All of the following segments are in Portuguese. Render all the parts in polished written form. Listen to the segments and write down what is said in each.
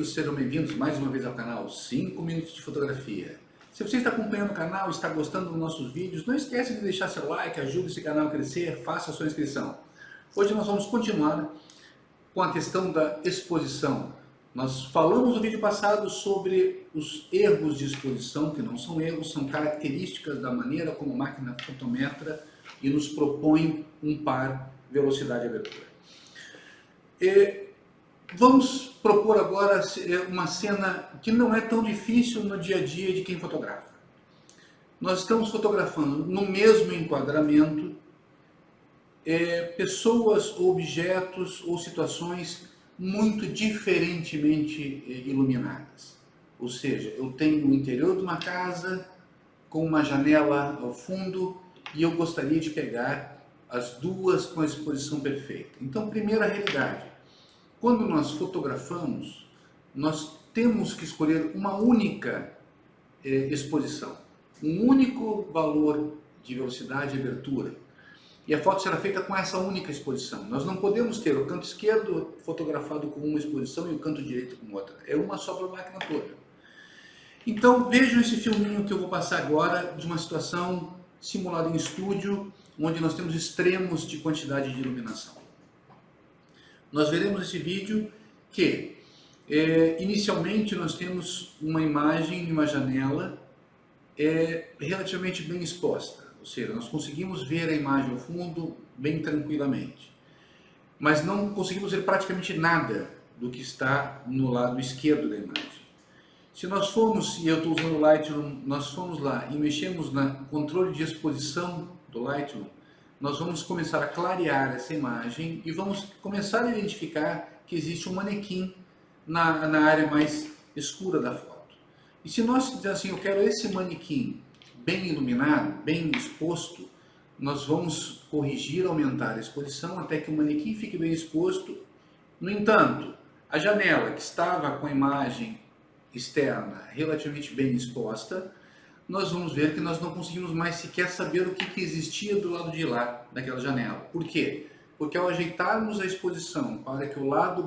queridos, sejam bem-vindos mais uma vez ao canal 5 Minutos de Fotografia. Se você está acompanhando o canal e está gostando dos nossos vídeos, não esqueça de deixar seu like, ajude esse canal a crescer, faça a sua inscrição. Hoje nós vamos continuar com a questão da exposição. Nós falamos no vídeo passado sobre os erros de exposição, que não são erros, são características da maneira como a máquina fotometra e nos propõe um par velocidade e abertura. Vamos propor agora uma cena que não é tão difícil no dia a dia de quem fotografa. Nós estamos fotografando no mesmo enquadramento pessoas, objetos ou situações muito diferentemente iluminadas. Ou seja, eu tenho o interior de uma casa com uma janela ao fundo e eu gostaria de pegar as duas com a exposição perfeita. Então, primeira realidade. Quando nós fotografamos, nós temos que escolher uma única exposição, um único valor de velocidade e abertura. E a foto será feita com essa única exposição. Nós não podemos ter o canto esquerdo fotografado com uma exposição e o canto direito com outra. É uma só para a máquina toda. Então vejam esse filminho que eu vou passar agora de uma situação simulada em estúdio, onde nós temos extremos de quantidade de iluminação. Nós veremos nesse vídeo que, inicialmente, nós temos uma imagem de uma janela relativamente bem exposta. Ou seja, nós conseguimos ver a imagem ao fundo bem tranquilamente. Mas não conseguimos ver praticamente nada do que está no lado esquerdo da imagem. Se nós formos, e eu estou usando o Lightroom, nós formos lá e mexemos no controle de exposição do Lightroom, nós vamos começar a clarear essa imagem e vamos começar a identificar que existe um manequim na área mais escura da foto. E se nós dizermos assim, eu quero esse manequim bem iluminado, bem exposto, nós vamos corrigir, aumentar a exposição até que o manequim fique bem exposto. No entanto, a janela que estava com a imagem externa relativamente bem exposta, nós vamos ver que nós não conseguimos mais sequer saber o que existia do lado de lá, daquela janela. Por quê? Porque ao ajeitarmos a exposição para que o lado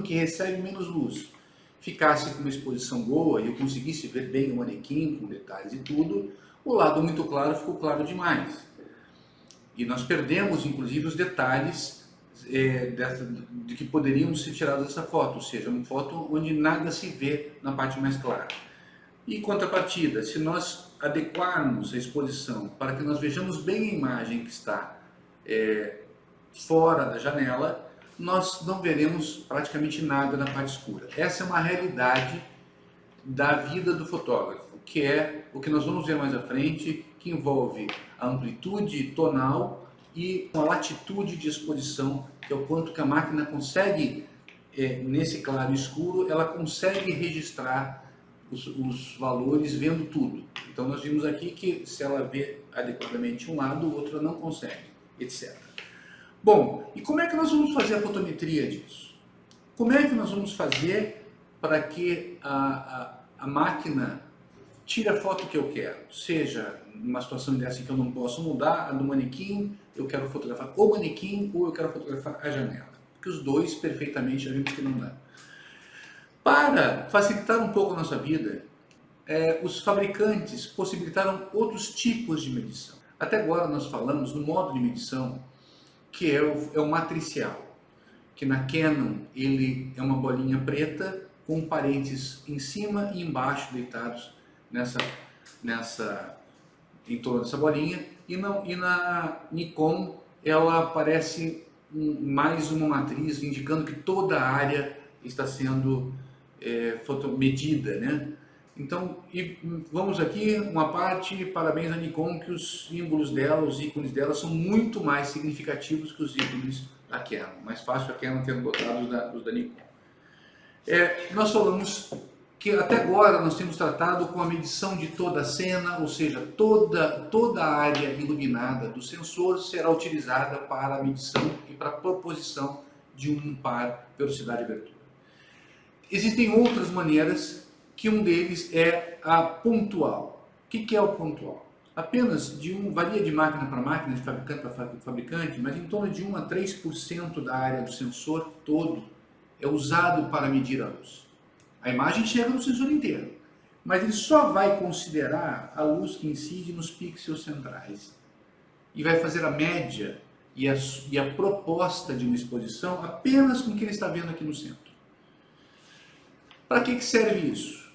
que recebe menos luz ficasse com uma exposição boa e eu conseguisse ver bem o manequim, com detalhes e tudo, o lado muito claro ficou claro demais. E nós perdemos, inclusive, os detalhes de que poderiam ser tirados dessa foto, ou seja, uma foto onde nada se vê na parte mais clara. E em contrapartida, se nós adequarmos a exposição para que nós vejamos bem a imagem que está fora da janela, nós não veremos praticamente nada na parte escura. Essa é uma realidade da vida do fotógrafo, que é o que nós vamos ver mais à frente, que envolve a amplitude tonal e a latitude de exposição, que é o quanto que a máquina consegue, nesse claro e escuro, ela consegue registrar os valores vendo tudo. Então nós vimos aqui que se ela vê adequadamente um lado, o outro não consegue, etc. Bom, e como é que nós vamos fazer a fotometria disso? Como é que nós vamos fazer para que a máquina tire a foto que eu quero? Seja numa situação dessa que eu não posso mudar, a do manequim, eu quero fotografar o manequim ou eu quero fotografar a janela. Porque os dois perfeitamente já vimos que não dá. Para facilitar um pouco a nossa vida, os fabricantes possibilitaram outros tipos de medição. Até agora nós falamos no modo de medição, que é o matricial, que na Canon ele é uma bolinha preta com parentes em cima e embaixo deitados em torno dessa bolinha, e na Nikon ela aparece mais uma matriz indicando que toda a área está sendo medida, né? Então, vamos aqui uma parte, parabéns à Nikon, que os símbolos dela, os ícones dela são muito mais significativos que os ícones da Canon. Mais fácil a Canon ter botado os da Nikon. Nós falamos que até agora nós temos tratado com a medição de toda a cena, ou seja, toda a área iluminada do sensor será utilizada para a medição e para a proposição de um par velocidade e abertura. Existem outras maneiras, que um deles é a pontual. O que é o pontual? Apenas varia de máquina para máquina, de fabricante para fabricante, mas em torno de 1 a 3% da área do sensor todo é usado para medir a luz. A imagem chega no sensor inteiro, mas ele só vai considerar a luz que incide nos pixels centrais e vai fazer a média e a proposta de uma exposição apenas com o que ele está vendo aqui no centro. Para que serve isso?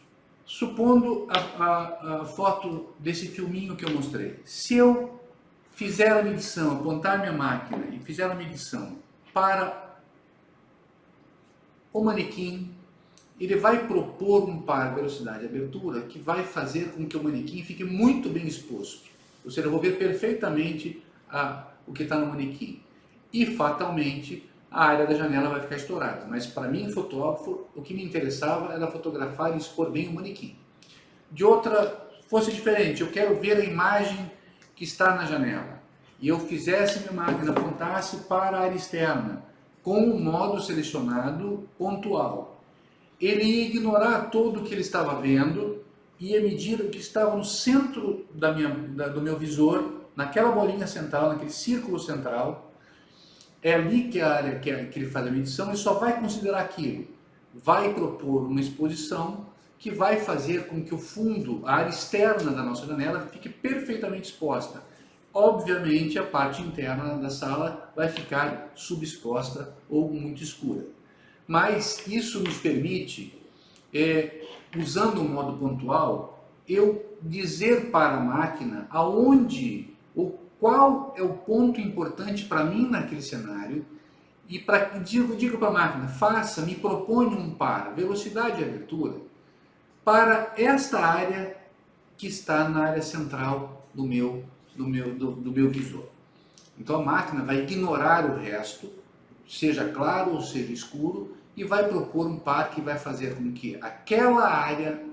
Supondo a foto desse filminho que eu mostrei. Se eu fizer a medição, apontar minha máquina e fizer a medição para o manequim, ele vai propor um par velocidade de abertura que vai fazer com que o manequim fique muito bem exposto. Ou seja, eu vou ver perfeitamente o que está no manequim. E fatalmente a área da janela vai ficar estourada. Mas para mim, fotógrafo, o que me interessava era fotografar e expor bem o manequim. De outra, fosse diferente, eu quero ver a imagem que está na janela. E eu fizesse minha máquina, apontasse para a área externa, com o modo selecionado pontual. Ele ia ignorar tudo o que ele estava vendo, ia medir o que estava no centro do meu visor, naquela bolinha central, naquele círculo central. É ali que a área que ele faz a medição e só vai considerar aquilo. Vai propor uma exposição que vai fazer com que o fundo, a área externa da nossa janela, fique perfeitamente exposta. Obviamente, a parte interna da sala vai ficar subexposta ou muito escura. Mas isso nos permite, usando o modo pontual, eu dizer para a máquina aonde ou qual é o ponto importante para mim naquele cenário e digo para a máquina, me proponha um par, velocidade e abertura, para esta área que está na área central do meu visor. Então a máquina vai ignorar o resto, seja claro ou seja escuro, e vai propor um par que vai fazer com que aquela área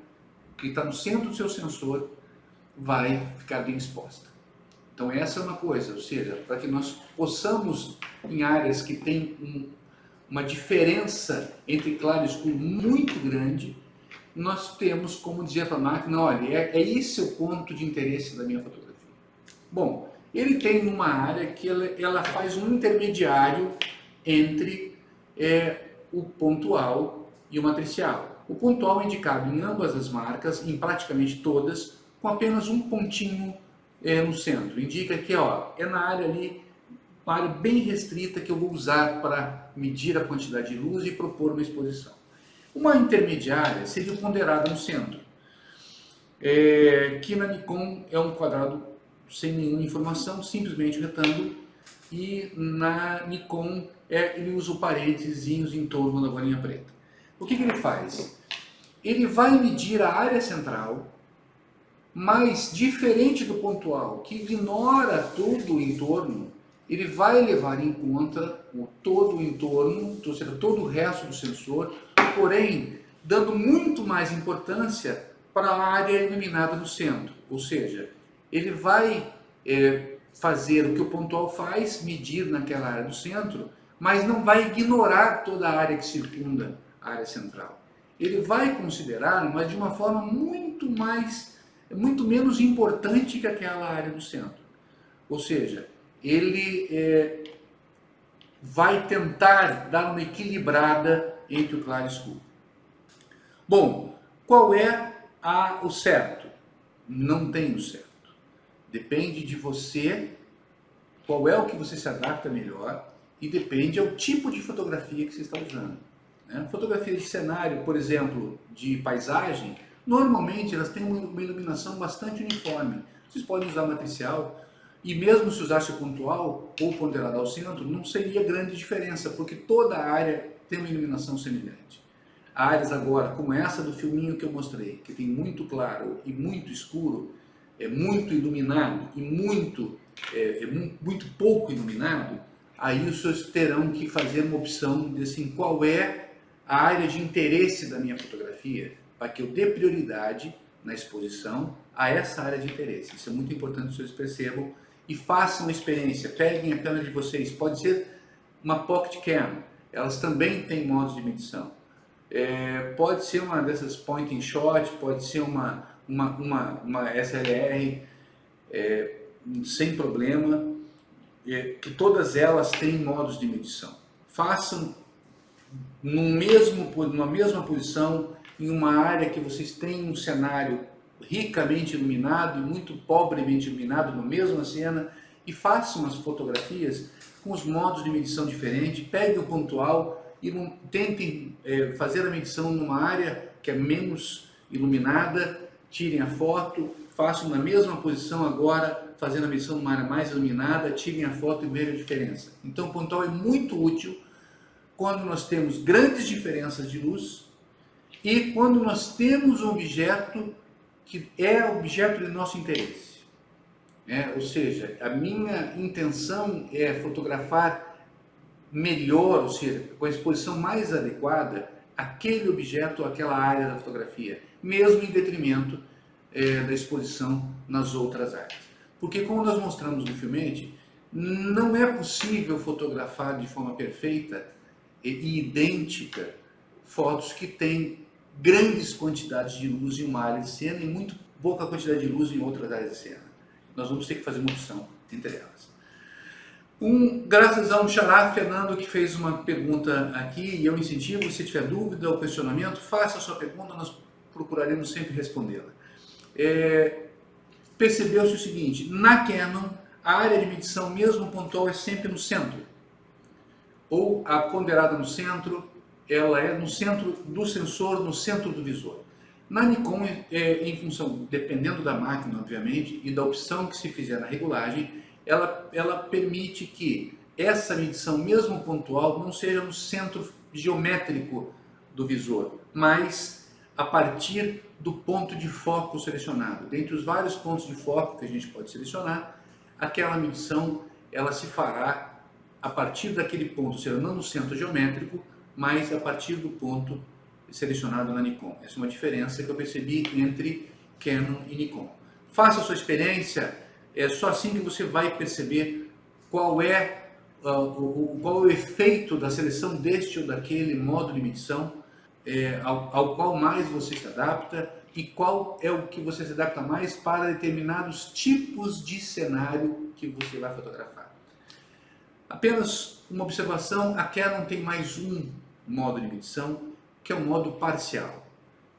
que está no centro do seu sensor vai ficar bem exposta. Então essa é uma coisa, ou seja, para que nós possamos, em áreas que tem uma diferença entre claro e escuro muito grande, nós temos como dizer para a máquina, olha, esse o ponto de interesse da minha fotografia. Bom, ele tem uma área que ela faz um intermediário entre o pontual e o matricial. O pontual é indicado em ambas as marcas, em praticamente todas, com apenas um pontinho no centro. Indica que é na área ali, uma área bem restrita que eu vou usar para medir a quantidade de luz e propor uma exposição. Uma intermediária seria ponderada no centro, que na Nikon é um quadrado sem nenhuma informação, simplesmente um retângulo, e na Nikon ele usa o parênteses em torno da bolinha preta. O que ele faz? Ele vai medir a área central, mas diferente do pontual, que ignora todo o entorno, ele vai levar em conta todo o entorno, ou seja, todo o resto do sensor, porém dando muito mais importância para a área iluminada no centro. Ou seja, ele vai fazer o que o pontual faz, medir naquela área do centro, mas não vai ignorar toda a área que circunda a área central. Ele vai considerar, mas de uma forma muito menos importante que aquela área do centro. Ou seja, ele vai tentar dar uma equilibrada entre o claro e o escuro. Bom, qual é o certo? Não tem o certo. Depende de você, qual é o que você se adapta melhor e depende ao tipo de fotografia que você está usando. Fotografia de cenário, por exemplo, de paisagem, normalmente elas têm uma iluminação bastante uniforme. Vocês podem usar matricial e mesmo se usasse pontual ou ponderado ao centro, não seria grande diferença, porque toda a área tem uma iluminação semelhante. Áreas agora, como essa do filminho que eu mostrei, que tem muito claro e muito escuro, é muito iluminado e muito pouco iluminado, aí os senhores terão que fazer uma opção de assim, qual é a área de interesse da minha fotografia, para que eu dê prioridade na exposição a essa área de interesse. Isso é muito importante que os senhores percebam e façam uma experiência. Peguem a câmera de vocês, pode ser uma Pocket Cam, elas também têm modos de medição. Pode ser uma dessas point and shot, pode ser uma SLR, sem problema, que todas elas têm modos de medição. Façam numa mesma posição, em uma área que vocês têm um cenário ricamente iluminado e muito pobremente iluminado na mesma cena, e façam as fotografias com os modos de medição diferentes, peguem o pontual e tentem fazer a medição numa área que é menos iluminada, tirem a foto, façam na mesma posição agora, fazendo a medição numa área mais iluminada, tirem a foto e vejam a diferença. Então o pontual é muito útil quando nós temos grandes diferenças de luz e quando nós temos um objeto que é objeto de nosso interesse. Ou seja, a minha intenção é fotografar melhor, ou seja, com a exposição mais adequada, aquele objeto, aquela área da fotografia, mesmo em detrimento da exposição nas outras áreas. Porque como nós mostramos no Filmate, não é possível fotografar de forma perfeita e idêntica fotos que têm grandes quantidades de luz em uma área de cena e muito pouca quantidade de luz em outras áreas de cena. Nós vamos ter que fazer uma opção entre elas. Graças a um xará, Fernando, que fez uma pergunta aqui, e eu incentivo, se tiver dúvida ou questionamento, faça a sua pergunta, nós procuraremos sempre respondê-la. Percebeu-se o seguinte, na Canon, a área de medição, mesmo pontual, é sempre no centro. Ou a ponderada no centro, ela é no centro do sensor, no centro do visor. Na Nikon, em função, dependendo da máquina, obviamente, e da opção que se fizer na regulagem, ela permite que essa medição, mesmo pontual, não seja no centro geométrico do visor, mas a partir do ponto de foco selecionado. Dentre os vários pontos de foco que a gente pode selecionar, aquela medição ela se fará a partir daquele ponto, ou seja, não no centro geométrico, mas a partir do ponto selecionado na Nikon. Essa é uma diferença que eu percebi entre Canon e Nikon. Faça a sua experiência, é só assim que você vai perceber qual é o efeito da seleção deste ou daquele modo de medição, ao qual mais você se adapta e qual é o que você se adapta mais para determinados tipos de cenário que você vai fotografar. Apenas uma observação, a Canon tem mais um modo de medição, que é o modo parcial,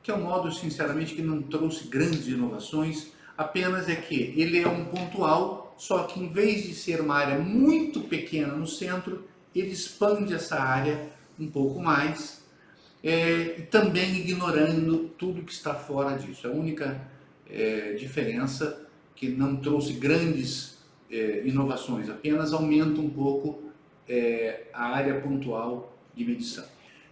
que é um modo, sinceramente, que não trouxe grandes inovações, apenas é que ele é um pontual, só que em vez de ser uma área muito pequena no centro, ele expande essa área um pouco mais, e também ignorando tudo que está fora disso. A única diferença que não trouxe grandes inovações, apenas aumenta um pouco a área pontual de medição.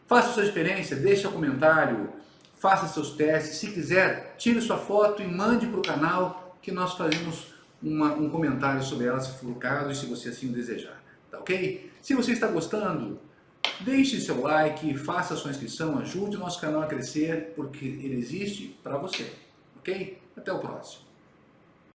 Faça sua experiência, deixe seu comentário, faça seus testes. Se quiser, tire sua foto e mande para o canal que nós fazemos um comentário sobre ela, se for o caso e se você assim o desejar. Tá ok? Se você está gostando, deixe seu like, faça sua inscrição, ajude o nosso canal a crescer, porque ele existe para você. Ok? Até o próximo.